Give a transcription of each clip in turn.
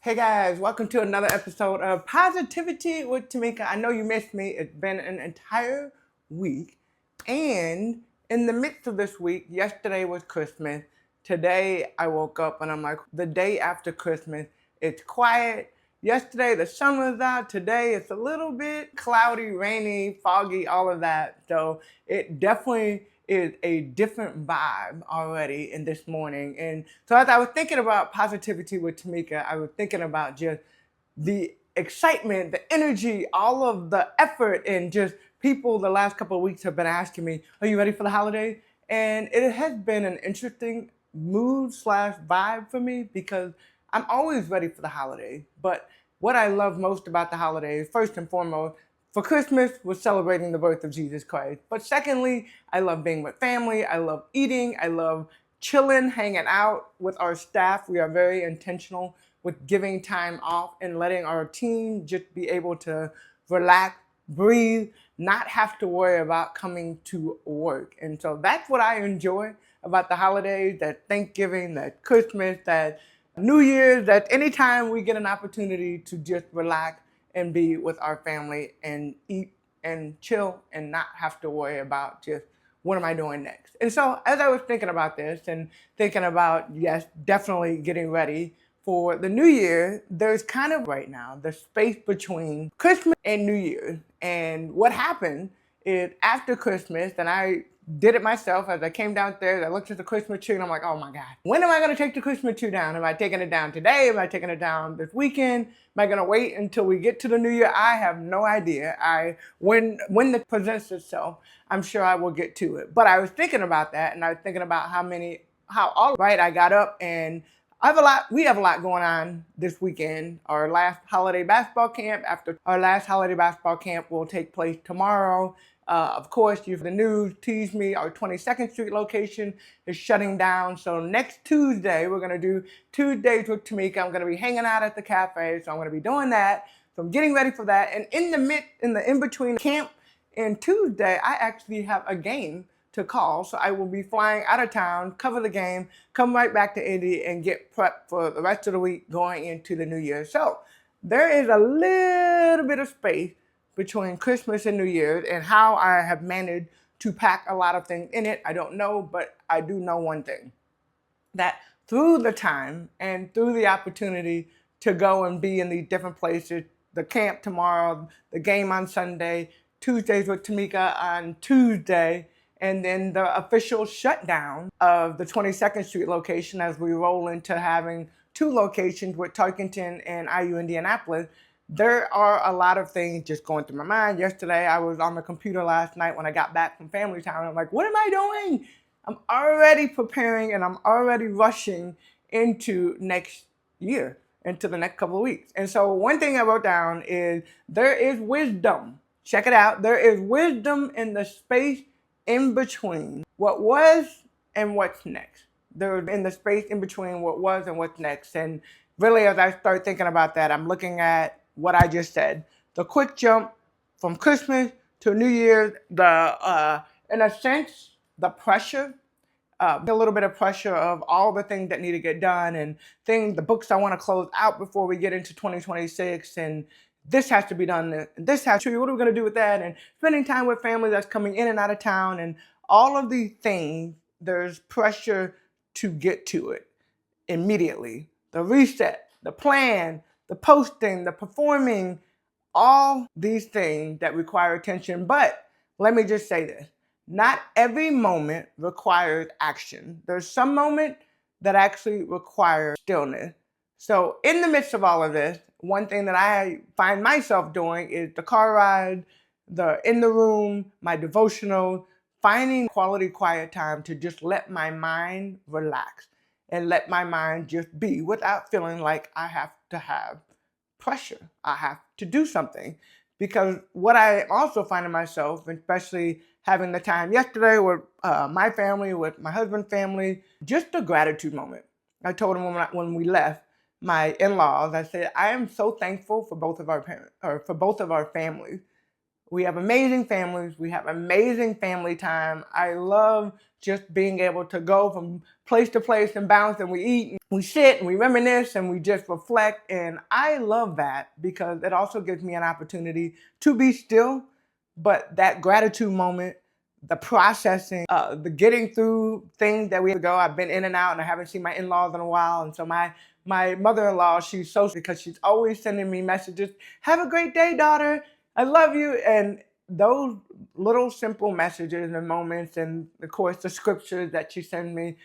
Hey guys, welcome to another episode of Positivity with Tamika. I know you missed me. It's been an entire week. And in the midst of this week, yesterday was Christmas. Today I woke up and I'm like, the day after Christmas, it's quiet. Yesterday the sun was out. Today it's a little bit cloudy, rainy, foggy, all of that. So it definitely is a different vibe already in this morning. And so as I was thinking about positivity with Tamika, I was thinking about just the excitement, the energy, all of the effort, and just people the last couple of weeks have been asking me, are you ready for the holiday? And it has been an interesting mood slash vibe for me because I'm always ready for the holiday. But what I love most about the holidays, first and foremost, for Christmas, we're celebrating the birth of Jesus Christ. But secondly, I love being with family. I love eating. I love chilling, hanging out with our staff. We are very intentional with giving time off and letting our team just be able to relax, breathe, not have to worry about coming to work. And so that's what I enjoy about the holidays, that Thanksgiving, that Christmas, that New Year's, that anytime we get an opportunity to just relax and be with our family and eat and chill and not have to worry about just what am I doing next. And so as I was thinking about this and thinking about, yes, definitely getting ready for the new year, there's kind of right now the space between Christmas and New Year's. And what happened is after Christmas, and I did it myself as I came downstairs, I looked at the Christmas tree and I'm like, oh my God, when am I gonna take the Christmas tree down? Am I taking it down today? Am I taking it down this weekend? Am I gonna wait until we get to the new year? I have no idea. When it presents itself, I'm sure I will get to it. But I was thinking about that, and I was thinking about I got up, and we have a lot going on this weekend. Our last holiday basketball camp, after our last holiday basketball camp will take place tomorrow. Of course, the news teased me, our 22nd Street location is shutting down. So next Tuesday, we're gonna do Tuesdays with Tamika. I'm gonna be hanging out at the cafe, so I'm gonna be doing that. So I'm getting ready for that. And in between camp and Tuesday, I actually have a game to call. So I will be flying out of town, cover the game, come right back to Indy and get prepped for the rest of the week going into the new year. So there is a little bit of space between Christmas and New Year's, and how I have managed to pack a lot of things in it, I don't know, but I do know one thing, that through the time and through the opportunity to go and be in these different places, the camp tomorrow, the game on Sunday, Tuesdays with Tamika on Tuesday, and then the official shutdown of the 22nd Street location as we roll into having two locations with Tarkington and IU Indianapolis. There are a lot of things just going through my mind. Yesterday, I was on the computer last night when I got back from family time. I'm like, what am I doing? I'm already preparing and I'm already rushing into next year, into the next couple of weeks. And so one thing I wrote down is there is wisdom. Check it out. There is wisdom in the space in between what was and what's next. There in the space in between what was and what's next. And really, as I start thinking about that, I'm looking at what I just said. The quick jump from Christmas to New Year's, in a sense, the pressure, a little bit of pressure of all the things that need to get done and the books I want to close out before we get into 2026, and this has to be done, this has to, what are we going to do with that, and spending time with family that's coming in and out of town, and all of these things, there's pressure to get to it immediately. The reset, the plan, the posting, the performing, all these things that require attention. But let me just say this, not every moment requires action. There's some moment that actually require stillness. So in the midst of all of this, one thing that I find myself doing is the car ride, in the room, my devotional, finding quality quiet time to just let my mind relax and let my mind just be without feeling like I have to have pressure. I have to do something. Because what I also find in myself, especially having the time yesterday with my family, with my husband's family, just a gratitude moment. I told him when we left, my in-laws, I said, I am so thankful for both of our parents, or for both of our families, We have amazing families. We have amazing family time. I love just being able to go from place to place and bounce, and we eat and we sit and we reminisce and we just reflect. And I love that because it also gives me an opportunity to be still, but that gratitude moment, the processing, the getting through things that we have to go. I've been in and out and I haven't seen my in-laws in a while. And so my mother-in-law, she's so, because she's always sending me messages. Have a great day, daughter. I love you. And those little simple messages and moments, and of course the scriptures that she sends me,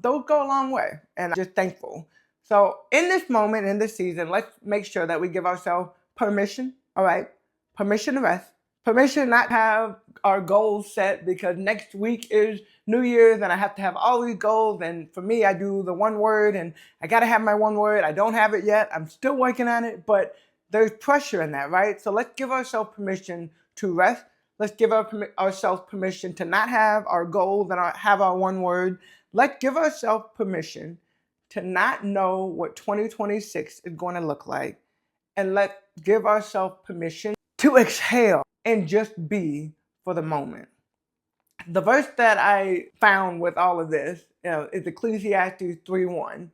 those go a long way. And I'm just thankful. So in this moment, in this season, let's make sure that we give ourselves permission, all right? Permission to rest. Permission not to have our goals set, because next week is New Year's and I have to have all these goals. And for me, I do the one word and I got to have my one word. I don't have it yet. I'm still working on it, but there's pressure in that, right? So let's give ourselves permission to rest. Let's give ourselves permission to not have our goals and have our one word. Let's give ourselves permission to not know what 2026 is going to look like. And let's give ourselves permission to exhale and just be for the moment. The verse that I found with all of this is Ecclesiastes 3:1.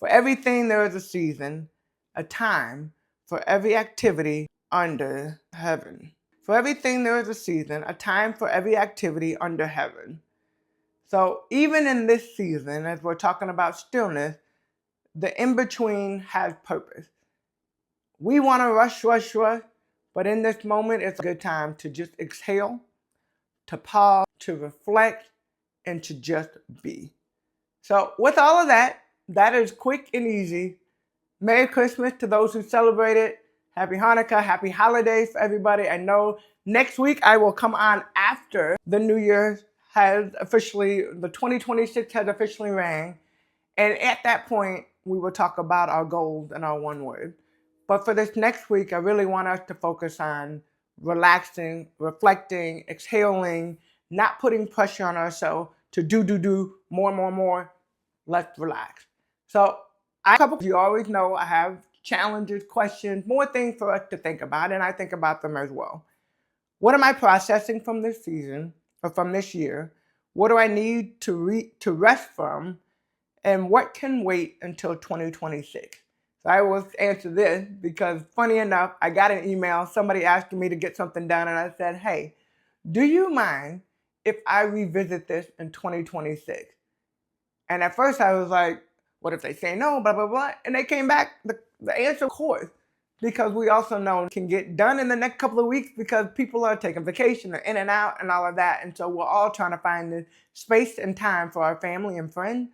For everything there is a season, a time for every activity under heaven. For everything there is a season, a time for every activity under heaven. So even in this season, as we're talking about stillness, the in-between has purpose. We want to rush, but in this moment, it's a good time to just exhale, to pause, to reflect, and to just be. So with all of that, that is quick and easy. Merry Christmas to those who celebrate it. Happy Hanukkah, happy holidays for everybody. I know next week I will come on after the New Year the 2026 has officially rang. And at that point, we will talk about our goals and our one word. But for this next week, I really want us to focus on relaxing, reflecting, exhaling, not putting pressure on ourselves to do, more. Let's relax. So a couple of you always know I have challenges, questions, more things for us to think about, and I think about them as well. What am I processing from this season or from this year? What do I need to rest from? And what can wait until 2026? So I will answer this because, funny enough, I got an email, somebody asking me to get something done, and I said, hey, do you mind if I revisit this in 2026? And at first I was like, what if they say no, blah, blah, blah. And they came back, the answer, of course, because we also know it can get done in the next couple of weeks because people are taking vacation, they're in and out and all of that. And so we're all trying to find the space and time for our family and friends.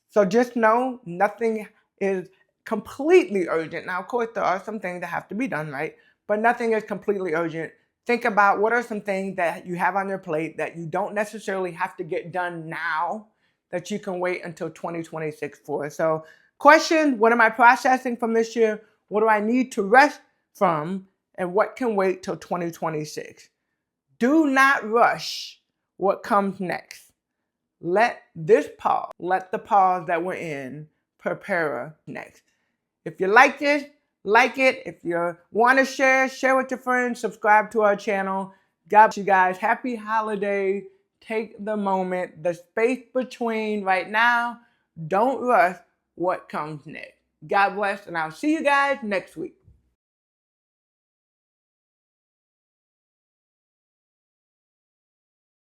So just know nothing is completely urgent. Now, of course, there are some things that have to be done, right? But nothing is completely urgent. Think about what are some things that you have on your plate that you don't necessarily have to get done now, that you can wait until 2026 for. So question, what am I processing from this year? What do I need to rest from? And what can wait till 2026? Do not rush what comes next. Let the pause that we're in, prepare us next. If you like this, like it. If you want to share with your friends, subscribe to our channel. God bless you guys. Happy holidays. Take the moment, the space between right now. Don't rush what comes next. God bless, and I'll see you guys next week.